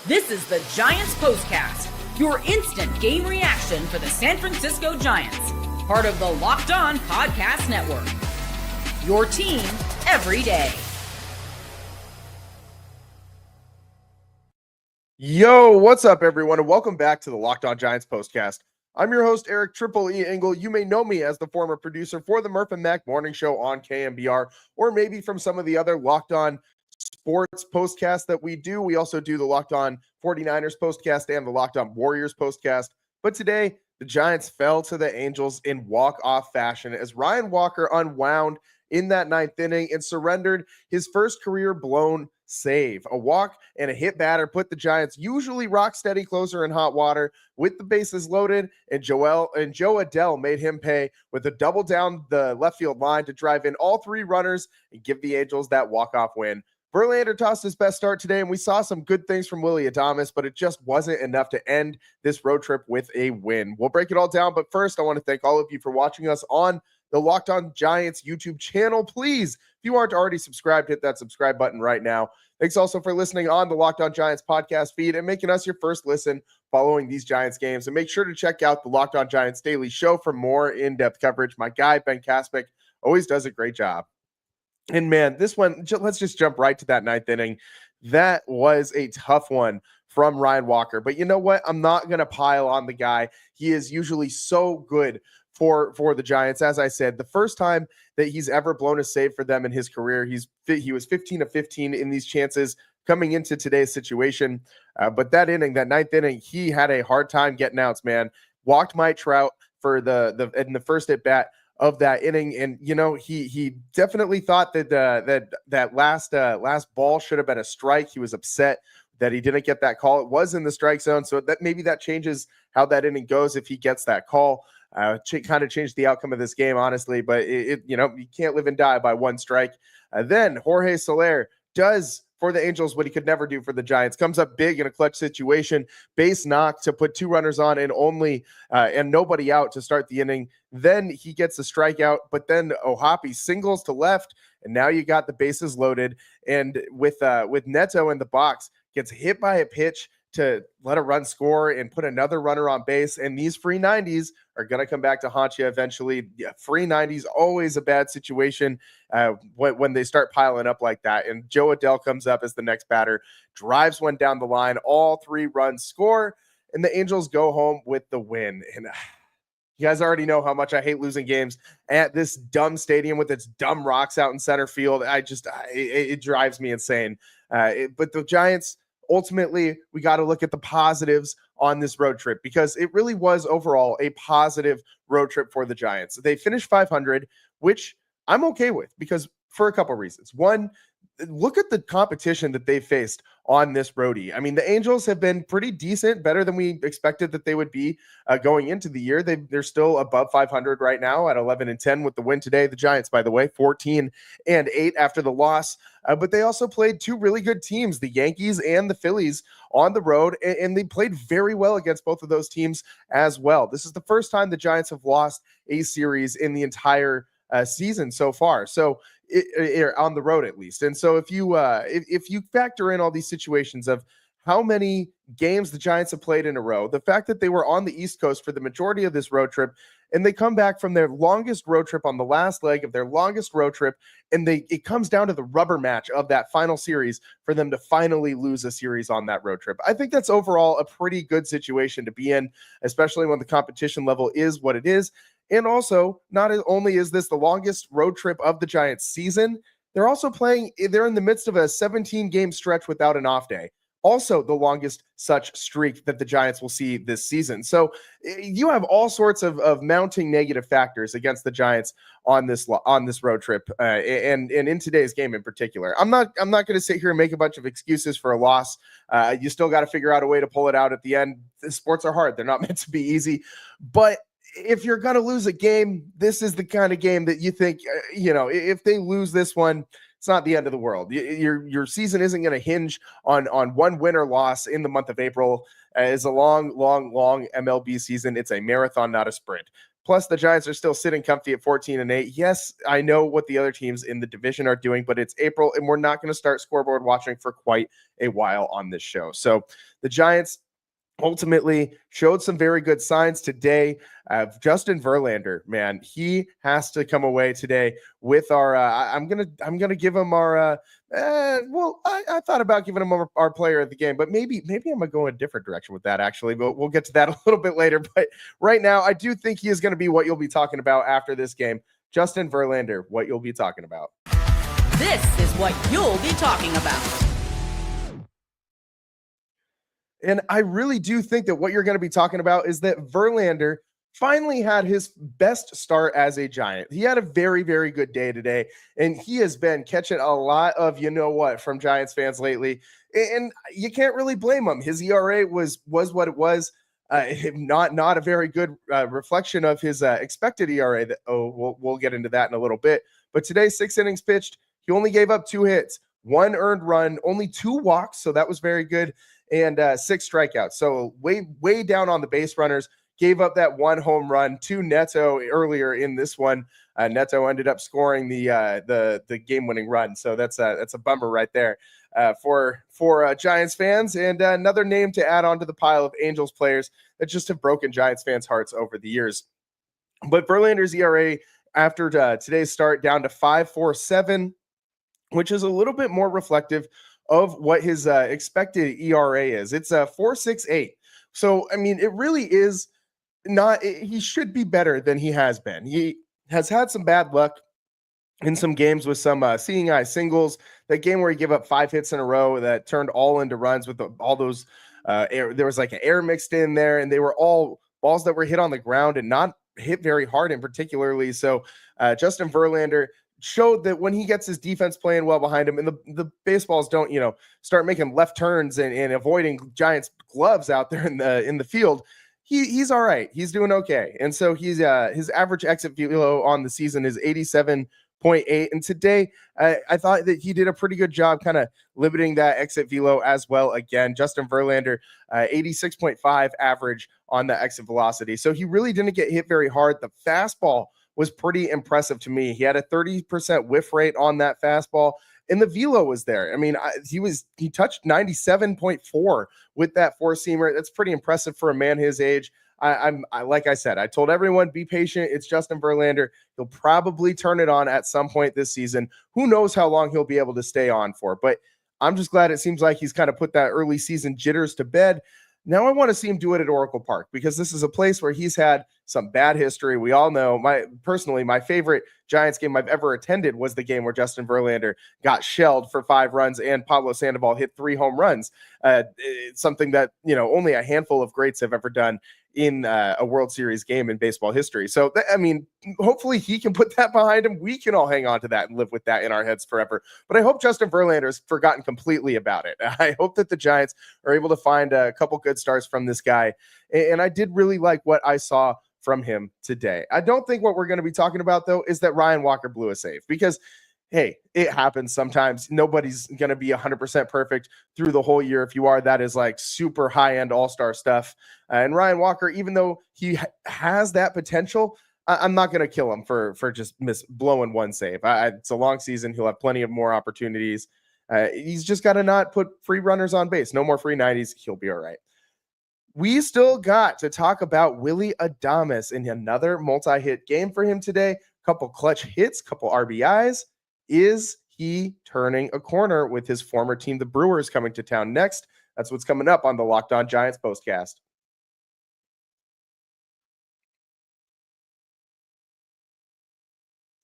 This is the Giants Postcast, your instant game reaction for the San Francisco Giants, part of the Locked On Podcast Network. Your team every day. Yo, what's up, everyone, and welcome back to the Locked On Giants Postcast. I'm your host, Eric Triple E Engel. You may know me as the former producer for the Murph and Mac Morning Show on KMBR, or maybe from some of the other Locked On Sports postcasts that we do. We also do the Locked On 49ers postcast and the Locked On Warriors postcast. But today, the Giants fell to the Angels in walk-off fashion as Ryan Walker unwound in that ninth inning and surrendered his first career blown save. A walk and a hit batter put the Giants usually rock steady closer in hot water with the bases loaded, and Jo Adell made him pay with a double down the left field line to drive in all three runners and give the Angels that walk-off win. Verlander tossed his best start today, and we saw some good things from Willy Adames, but it just wasn't enough to end this road trip with a win. We'll break it all down, but first, I want to thank all of you for watching us on the Locked On Giants YouTube channel. Please, if you aren't already subscribed, hit that subscribe button right now. Thanks also for listening on the Locked On Giants podcast feed and making us your first listen following these Giants games. And make sure to check out the Locked On Giants Daily Show for more in-depth coverage. My guy, Ben Kaspick, always does a great job. And man, this one, let's just jump right to that ninth inning. That was a tough one from Ryan Walker. But you know what? I'm not going to pile on the guy. He is usually so good for the Giants. As I said, the first time that he's ever blown a save for them in his career, he was 15 of 15 in these chances coming into today's situation. But that inning, that ninth inning, he had a hard time getting outs, man. Walked Mike Trout for in the first at bat of that inning, and you know he definitely thought that that last ball should have been a strike. He was upset that he didn't get that call. It was in the strike zone, so that maybe that changes how that inning goes if he gets that call. Kind of changed the outcome of this game, honestly. But you can't live and die by one strike. Then Jorge Soler does for the Angels what he could never do for the Giants. Comes up big in a clutch situation, base knock to put two runners on and nobody out to start the inning. Then he gets a strikeout, but then Ohapi singles to left, and now you got the bases loaded. And with Neto in the box, gets hit by a pitch to let a run score and put another runner on base. And these free 90s are going to come back to haunt you eventually. Yeah, free 90s, always a bad situation when they start piling up like that. And Jo Adell comes up as the next batter, drives one down the line, all three runs score, and the Angels go home with the win. And you guys already know how much I hate losing games at this dumb stadium with its dumb rocks out in center field. It drives me insane. But the Giants, ultimately, we got to look at the positives on this road trip because it really was overall a positive road trip for the Giants. They finished 500, which I'm okay with because for a couple of reasons. One, look at the competition that they faced on this roadie. I mean, the Angels have been pretty decent, better than we expected that they would be going into the year. They're still above 500 right now at 11-10 with the win today. The Giants, by the way, 14-8 after the loss. But they also played two really good teams, the Yankees and the Phillies, on the road, and they played very well against both of those teams as well. This is the first time the Giants have lost a series in the entire season so far. So on the road at least. And so if you factor in all these situations of how many games the Giants have played in a row, the fact that they were on the East Coast for the majority of this road trip, and they come back from their longest road trip on the last leg of their longest road trip, and it comes down to the rubber match of that final series for them to finally lose a series on that road trip. I think that's overall a pretty good situation to be in, especially when the competition level is what it is. And also, not only is this the longest road trip of the Giants season, they're in the midst of a 17-game stretch without an off day. Also the longest such streak that the Giants will see this season. So you have all sorts of mounting negative factors against the Giants on this road trip and in today's game in particular. I'm not going to sit here and make a bunch of excuses for a loss. You still got to figure out a way to pull it out at the end. The sports are hard. They're not meant to be easy. But if you're going to lose a game, this is the kind of game that you think, if they lose this one, it's not the end of the world. Your season isn't going to hinge on one win or loss in the month of April. It's a long MLB season. It's a marathon, not a sprint. Plus, the Giants are still sitting comfy at 14-8. Yes, I know what the other teams in the division are doing, but it's April, and we're not going to start scoreboard watching for quite a while on this show. So the Giants ultimately showed some very good signs today. Justin Verlander, man, he has to come away today with our. I'm gonna give him our. I thought about giving him our player of the game, but maybe I'm gonna go a different direction with that. Actually, but we'll get to that a little bit later. But right now, I do think he is going to be what you'll be talking about after this game. Justin Verlander, what you'll be talking about. This is what you'll be talking about. And I really do think that what you're going to be talking about is that Verlander finally had his best start as a Giant. He had a very, very good day today, and he has been catching a lot of from Giants fans lately, and you can't really blame him. His ERA was what it was. Not a very good reflection of his expected ERA. We'll get into that in a little bit. But today, 6 innings pitched. He only gave up 2 hits, 1 earned run, only 2 walks, so that was very good, and 6 strikeouts. So way down on the base runners. Gave up that 1 home run to Neto earlier in this one. Neto ended up scoring the game-winning run, so that's a bummer right there for Giants fans, and another name to add on to the pile of Angels players that just have broken Giants fans' hearts over the years. But Verlander's ERA after today's start down to 5.47, which is a little bit more reflective of what his expected ERA is. It's 4.68. So I mean, it really is not. He should be better than he has been. He has had some bad luck in some games with some seeing eye singles. That game where he gave up 5 hits in a row that turned all into runs with all those air. There was like an air mixed in there, and they were all balls that were hit on the ground and not hit very hard in particularly. So Justin Verlander showed that when he gets his defense playing well behind him, and the baseballs don't, start making left turns and avoiding Giants gloves out there in the field, he's all right. He's doing okay. And so he's his average exit velo on the season is 87.8. And today I thought that he did a pretty good job kind of limiting that exit velo as well. Again, Justin Verlander, 86.5 average on the exit velocity. So he really didn't get hit very hard. The fastball was pretty impressive to me. He had a 30% whiff rate on that fastball, and the velo was there. I mean, he touched 97.4 with that 4-seamer. That's pretty impressive for a man his age. I like I said, I told everyone, be patient. It's Justin Verlander. He'll probably turn it on at some point this season. Who knows how long he'll be able to stay on for, but I'm just glad it seems like he's kind of put that early season jitters to bed. Now I want to see him do it at Oracle Park, because this is a place where he's had some bad history. We all know, my favorite Giants game I've ever attended was the game where Justin Verlander got shelled for 5 runs and Pablo Sandoval hit 3 home runs. It's something that, only a handful of greats have ever done in a World Series game in baseball history. So, hopefully he can put that behind him. We can all hang on to that and live with that in our heads forever. But I hope Justin Verlander has forgotten completely about it. I hope that the Giants are able to find a couple good starts from this guy. And I did really like what I saw from him today. I don't think what we're going to be talking about, though, is that Ryan Walker blew a save, because hey, it happens sometimes. Nobody's going to be 100% perfect through the whole year. If you are, that is like super high-end all-star stuff. And Ryan Walker, even though he has that potential, I'm not going to kill him for just blowing one save. It's a long season. He'll have plenty of more opportunities. He's just got to not put free runners on base. No more free 90s. He'll be all right. We still got to talk about Willy Adames in another multi-hit game for him today. Couple clutch hits, couple RBIs. Is he turning a corner with his former team, the Brewers, coming to town next? That's what's coming up on the Locked On Giants postcast.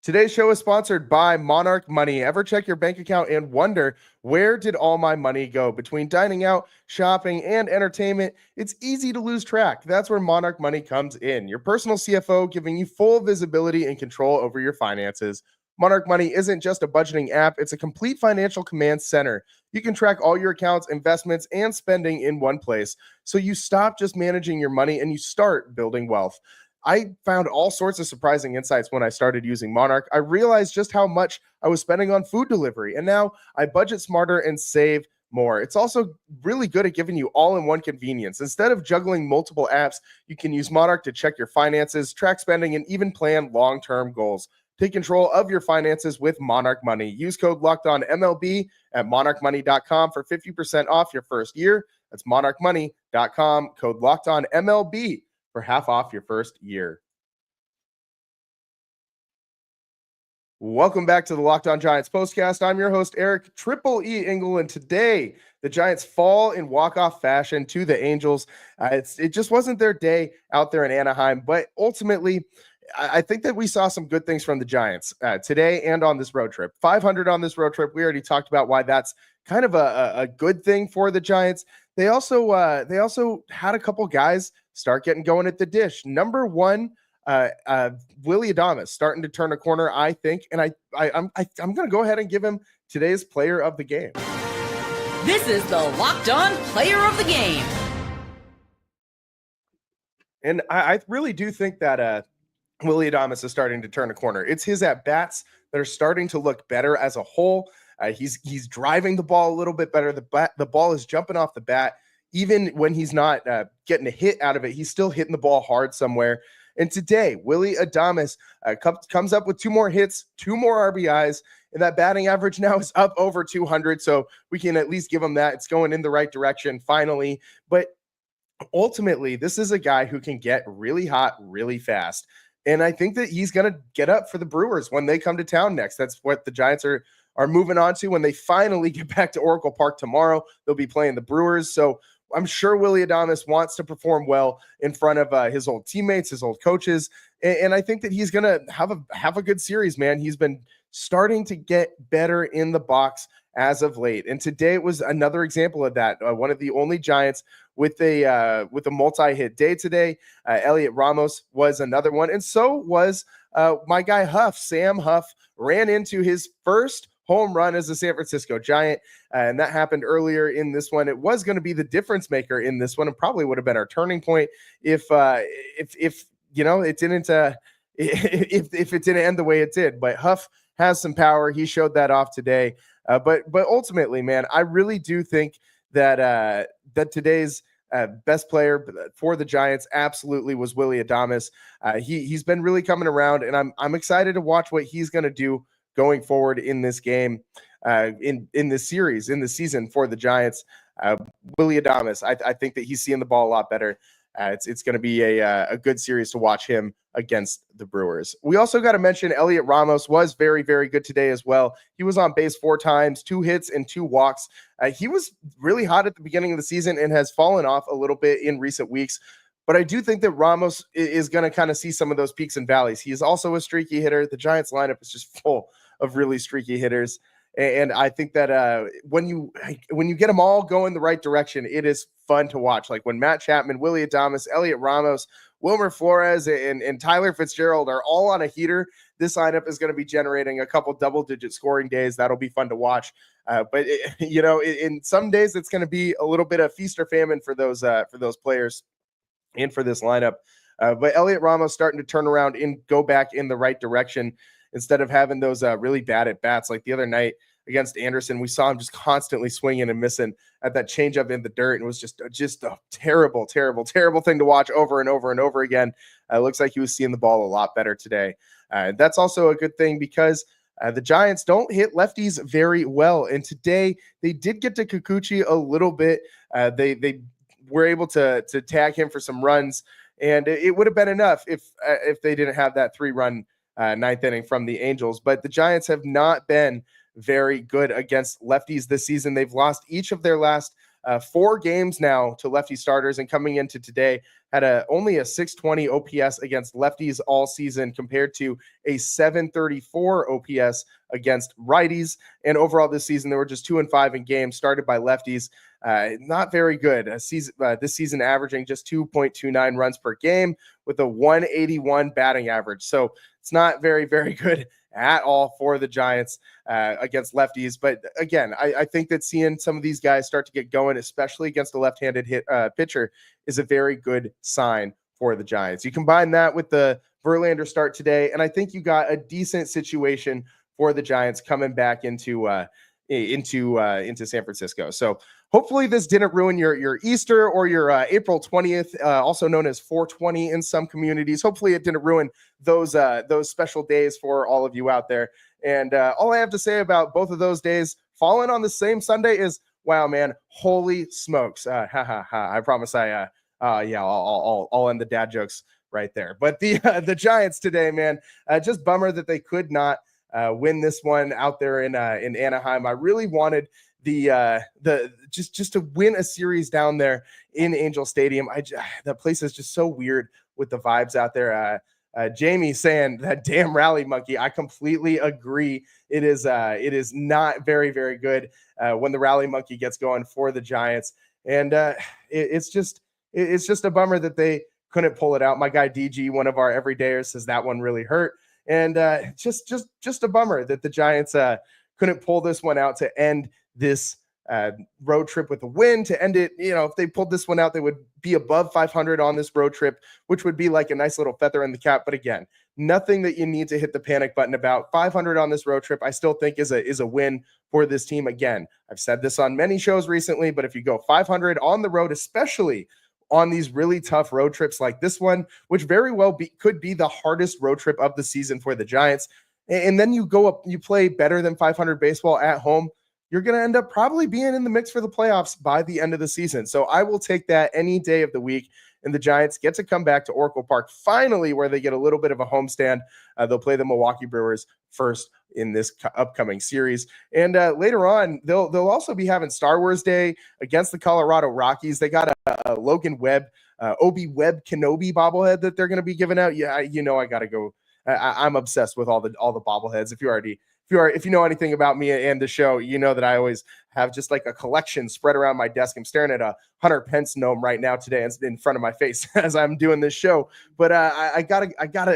Today's show is sponsored by Monarch Money. Ever check your bank account and wonder, where did all my money go? Between dining out, shopping, and entertainment, it's easy to lose track. That's where Monarch Money comes in. Your personal CFO, giving you full visibility and control over your finances. Monarch Money isn't just a budgeting app, it's a complete financial command center. You can track all your accounts, investments, and spending in one place, so you stop just managing your money and you start building wealth. I found all sorts of surprising insights when I started using Monarch. I realized just how much I was spending on food delivery, and now I budget smarter and save more. It's also really good at giving you all-in-one convenience. Instead of juggling multiple apps, you can use Monarch to check your finances, track spending, and even plan long-term goals. Take control of your finances with Monarch Money. Use code LOCKEDONMLB at monarchmoney.com for 50% off your first year. That's monarchmoney.com, code LOCKEDONMLB for half off your first year. Welcome back to the Locked On Giants postcast. I'm your host, Eric Triple E Engel, and today the Giants fall in walk-off fashion to the Angels. It just wasn't their day out there in Anaheim, but ultimately, I think that we saw some good things from the Giants today and on this road trip. 500 on this road trip. We already talked about why that's kind of a good thing for the Giants. They also had a couple guys start getting going at the dish. Number one, Willy Adames starting to turn a corner, I think, and I'm going to go ahead and give him today's player of the game. This is the Locked On Player of the Game. And I really do think that Willy Adames is starting to turn a corner. It's his at-bats that are starting to look better as a whole. He's driving the ball a little bit better. The ball is jumping off the bat. Even when he's not getting a hit out of it, he's still hitting the ball hard somewhere. And today, Willy Adames comes up with 2 more hits, 2 more RBIs, and that batting average now is up over 200. So we can at least give him that. It's going in the right direction finally. But ultimately, this is a guy who can get really hot really fast. And I think that he's going to get up for the Brewers when they come to town next. That's what the Giants are moving on to when they finally get back to Oracle Park tomorrow. They'll be playing the Brewers. So I'm sure Willy Adames wants to perform well in front of his old teammates, his old coaches. And I think that he's going to have a good series, man. He's been starting to get better in the box as of late. And today it was another example of that. One of the only Giants with a multi-hit day today. Elliot Ramos was another one. And so was my guy Huff. Sam Huff ran into his first home run as a San Francisco Giant. And that happened earlier in this one. It was going to be the difference maker in this one and probably would have been our turning point if you know, it didn't, if it didn't end the way it did. But Huff has some power. He showed that off today. But ultimately, man, I really do think that today's best player for the Giants absolutely was Willy Adames. He's been really coming around, and I'm excited to watch what he's going to do going forward in this game, in this series, in the season for the Giants. Willy Adames, I think that he's seeing the ball a lot better. It's going to be a good series to watch him against the Brewers. We also got to mention Elliot Ramos was very, very good today as well. He was on base 4 times, 2 hits and 2 walks. He was really hot at the beginning of the season and has fallen off a little bit in recent weeks. But I do think that Ramos is going to kind of see some of those peaks and valleys. He is also a streaky hitter. The Giants lineup is just full of really streaky hitters. And I think that when you get them all going the right direction, it is fun to watch. Like when Matt Chapman, Willy Adames, Elliot Ramos, Wilmer Flores, and Tyler Fitzgerald are all on a heater, this lineup is going to be generating a couple double-digit scoring days. That'll be fun to watch. But in some days, it's going to be a little bit of feast or famine for those players and for this lineup. But Elliot Ramos starting to turn around and go back in the right direction instead of having those really bad at bats. Like the other night against Anderson, we saw him just constantly swinging and missing at that changeup in the dirt. And it was just a terrible, terrible, terrible thing to watch over and over and over again. It looks like he was seeing the ball a lot better today. That's also a good thing because the Giants don't hit lefties very well. And today they did get to Kikuchi a little bit. They were able to tag him for some runs. And it would have been enough if they didn't have that 3-run ninth inning from the Angels. But the Giants have not been very good against lefties this season. They've lost each of their last 4 games now to lefty starters, and coming into today had only a 620 OPS against lefties all season compared to a 734 OPS against righties. And overall this season, they were just 2-5 in games started by lefties. Not very good. This season averaging just 2.29 runs per game with a 181 batting average. So it's not very, very good at all for the Giants against lefties. But again, I think that seeing some of these guys start to get going, especially against a left-handed pitcher, is a very good sign for the Giants. You combine that with the Verlander start today, and I think you got a decent situation for the Giants coming back into into San Francisco. So hopefully this didn't ruin your Easter or your April 20th, also known as 420 in some communities. Hopefully it didn't ruin those special days for all of you out there. And all I have to say about both of those days falling on the same Sunday is, wow, man, holy smokes. I promise I'll end the dad jokes right there. But the Giants today, man, just bummer that they could not win this one out there in Anaheim. I really wanted just to win a series down there in Angel Stadium. That place is just so weird with the vibes out there. Jamie saying that damn rally monkey. I completely agree. It is not very, very good when the rally monkey gets going for the Giants. And it's just a bummer that they couldn't pull it out. My guy DG, one of our everydayers, says that one really hurt. And just a bummer that the Giants couldn't pull this one out to end this road trip with a win, to end it. If they pulled this one out, they would be above 500 on this road trip, which would be like a nice little feather in the cap. But again, nothing that you need to hit the panic button about. 500 on this road trip, I still think is a win for this team. Again, I've said this on many shows recently, but if you go 500 on the road, especially on these really tough road trips like this one, which very well could be the hardest road trip of the season for the Giants, and then you go up, you play better than 500 baseball at home, you're going to end up probably being in the mix for the playoffs by the end of the season. So I will take that any day of the week. And the Giants get to come back to Oracle Park finally, where they get a little bit of a homestand. They'll play the Milwaukee Brewers first in this upcoming series. And later on, they'll also be having Star Wars Day against the Colorado Rockies. They got a Logan Webb, Obi Webb Kenobi bobblehead that they're going to be giving out. Yeah, I got to go. I'm obsessed with all the bobbleheads. If you know anything about me and the show, you know that I always have just like a collection spread around my desk. I'm staring at a Hunter Pence gnome right now today in front of my face as I'm doing this show. But I gotta.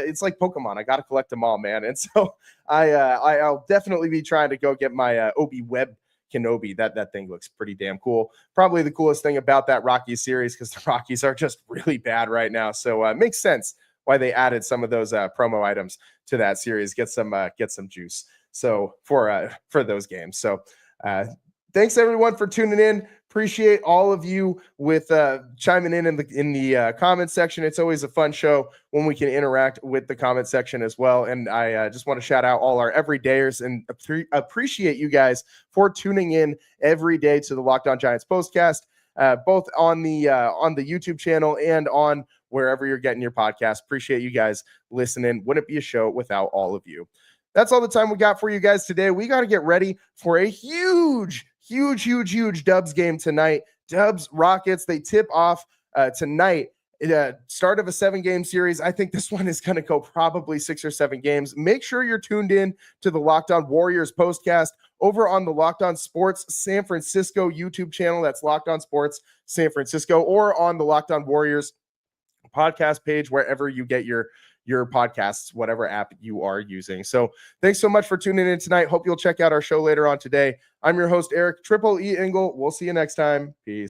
It's like Pokemon. I gotta collect them all, man. And so I'll definitely be trying to go get my Obi Webb Kenobi. That thing looks pretty damn cool. Probably the coolest thing about that Rockies series, because the Rockies are just really bad right now. So it makes sense why they added some of those promo items to that series. Get some juice. So for those games. So thanks everyone for tuning in. Appreciate all of you with chiming in the comment section. It's always a fun show when we can interact with the comment section as well. And I just want to shout out all our everydayers and appreciate you guys for tuning in every day to the Locked On Giants postcast, both on the YouTube channel and on wherever you're getting your podcast. Appreciate you guys listening. Wouldn't be a show without all of you. That's all the time we got for you guys today. We got to get ready for a huge Dubs game tonight. Dubs Rockets, they tip off tonight. Start of a 7-game series. I think this one is going to go probably 6 or 7 games. Make sure you're tuned in to the Locked On Warriors postcast over on the Locked On Sports San Francisco YouTube channel. That's Locked On Sports San Francisco, or on the Locked On Warriors podcast page, wherever you get your podcasts, whatever app you are using. So thanks so much for tuning in tonight. Hope you'll check out our show later on today. I'm your host, Eric Triple E Engel. We'll see you next time. Peace.